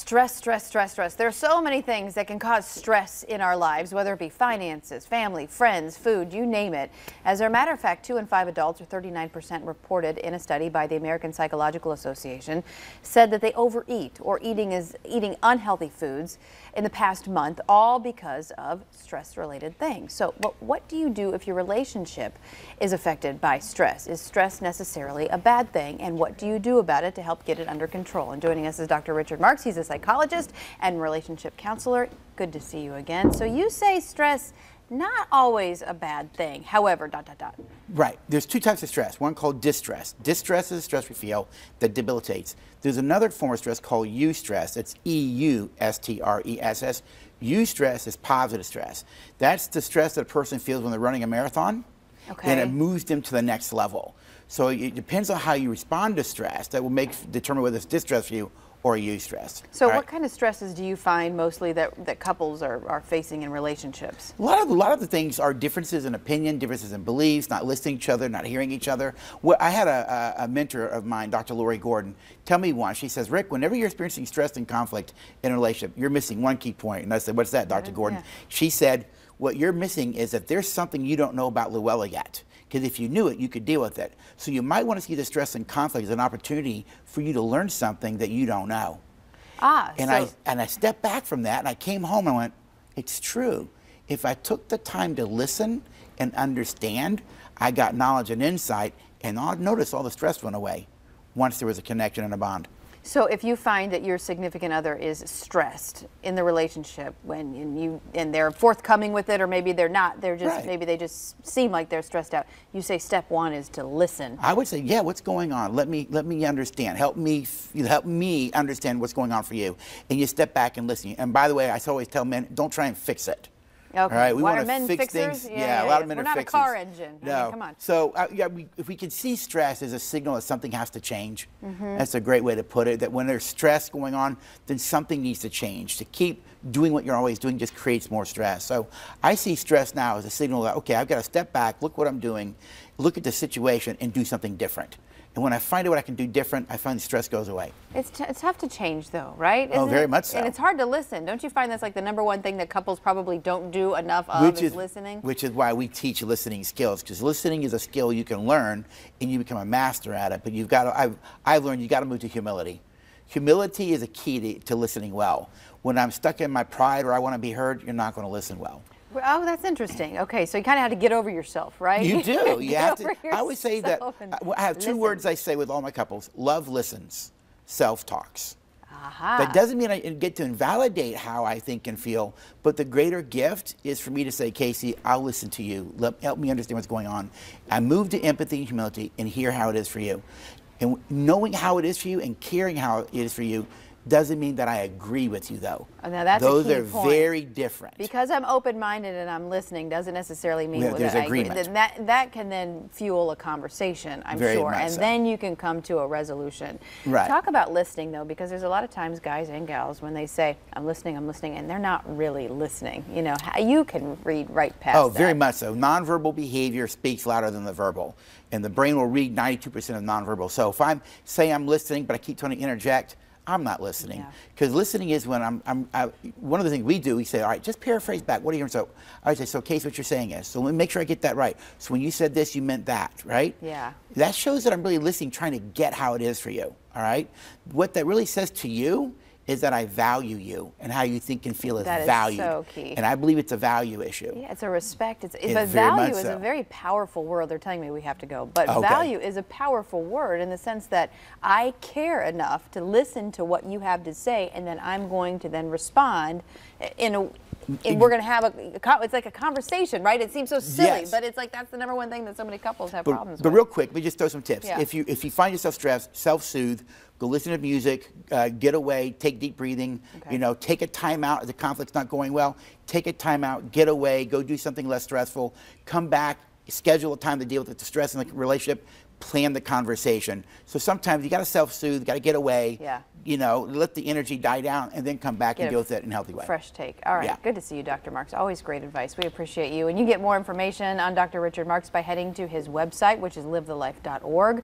Stress, stress, stress, stress. There are so many things that can cause stress in our lives, whether it be finances, family, friends, food, you name it. As a matter of fact, 2 in 5 adults, or 39%, reported in a study by the American Psychological Association, said that they overeat or eating unhealthy foods in the past month, all because of stress-related things. So, what do you do if your relationship is affected by stress? Is stress necessarily a bad thing? And what do you do about it to help get it under control? And joining us is Dr. Richard Marks. He's a psychologist and relationship counselor. Good to see you again. So you say stress, not always a bad thing. However, ... Right. There's two types of stress. One called distress. Distress is a stress we feel that debilitates. There's another form of stress called eustress. It's E-U-S-T-R-E-S-S. Eustress is positive stress. That's the stress that a person feels when they're running a marathon. Okay. And it moves them to the next level. So it depends on how you respond to stress that will determine whether it's distress for you or eustress. So what kind of stresses do you find mostly that couples are facing in relationships? A lot of the things are differences in opinion, differences in beliefs, not listening to each other, not hearing each other. Well, I had a mentor of mine, Dr. Lori Gordon, tell me once, she says, Rick, whenever you're experiencing stress and conflict in a relationship, you're missing one key point. And I said, what's that, Dr. Gordon? Yeah. She said, what you're missing is that there's something you don't know about Luella yet. Because if you knew it, you could deal with it. So you might want to see the stress and conflict as an opportunity for you to learn something that you don't know. And I stepped back from that and I came home and I went, it's true. If I took the time to listen and understand, I got knowledge and insight, and I'll notice all the stress went away once there was a connection and a bond. So if you find that your significant other is stressed in the relationship and they're forthcoming with it, or maybe they're not, they're just maybe they just seem like they're stressed out, you say step one is to listen. I would say, yeah, what's going on? Let me understand. Help me understand what's going on for you. And you step back and listen. And by the way, I always tell men, don't try and fix it. Okay. All right, we want to fix fixers? things. Yeah, a lot of men We're are not fixers. a car engine. No. I mean, come on. So if we can see stress as a signal that something has to change, that's a great way to put it. That when there's stress going on, then something needs to change. To keep doing what you're always doing just creates more stress. So I see stress now as a signal that, okay, I've got to step back, look what I'm doing, look at the situation, and do something different. And when I find out what I can do different, I find the stress goes away. It's tough to change, though, right? Oh, very much so. And it's hard to listen. Don't you find that's like the #1 thing that couples probably don't do enough of is listening? Which is why we teach listening skills, because listening is a skill you can learn and you become a master at it. But you've got to, I've learned you've got to move to humility. Humility is a key to listening well. When I'm stuck in my pride or I want to be heard, you're not going to listen well. Oh, that's interesting. Okay, so you kind of have to get over yourself, right? You do. You have to. I always say that. I have two words I say with all my couples: love listens, self talks. That doesn't mean I get to invalidate how I think and feel, but the greater gift is for me to say, Casey, I'll listen to you. Help me understand what's going on. I move to empathy and humility and hear how it is for you. And knowing how it is for you and caring how it is for you doesn't mean that I agree with you, though. Oh, now that's Those a key are point. Very different. Because I'm open-minded and I'm listening doesn't necessarily mean there's that I agree. agreement. Then that can then fuel a conversation, I'm sure, and then you can come to a resolution. Right. Talk about listening, though, because there's a lot of times guys and gals when they say, I'm listening, and they're not really listening. You know, you can read right past that. Oh, very much so. Nonverbal behavior speaks louder than the verbal, and the brain will read 92% of nonverbal. So if I'm listening, but I keep trying to interject, I'm not listening. Because listening is when one of the things we do, we say, all right, just paraphrase back. What are you hearing? So I say, so Case, what you're saying is, so let me make sure I get that right. So when you said this, you meant that, right? Yeah. That shows that I'm really listening, trying to get how it is for you, all right? What that really says to you is that I value you, and how you think and feel is valued. That is so key. And I believe it's a value issue. Yeah, it's a respect. But value is a very powerful word. They're telling me we have to go. But value is a powerful word in the sense that I care enough to listen to what you have to say, and then I'm going to then respond and we're going to have it's like a conversation, right? It seems so silly, but it's like that's the #1 thing that so many couples have problems with. But real quick, let me just throw some tips. Yeah. If you find yourself stressed, self-soothe, go listen to music, get away, take deep breathing, take a time out if the conflict's not going well, take a time out, get away, go do something less stressful, come back, schedule a time to deal with the stress in the relationship, plan the conversation. So sometimes you got to self-soothe, got to get away, let the energy die down, and then come back and deal with it in a healthy way. Fresh take. All right. Good to see you, Dr. Marks. Always great advice. We appreciate you. And you get more information on Dr. Richard Marks by heading to his website, which is livethelife.org.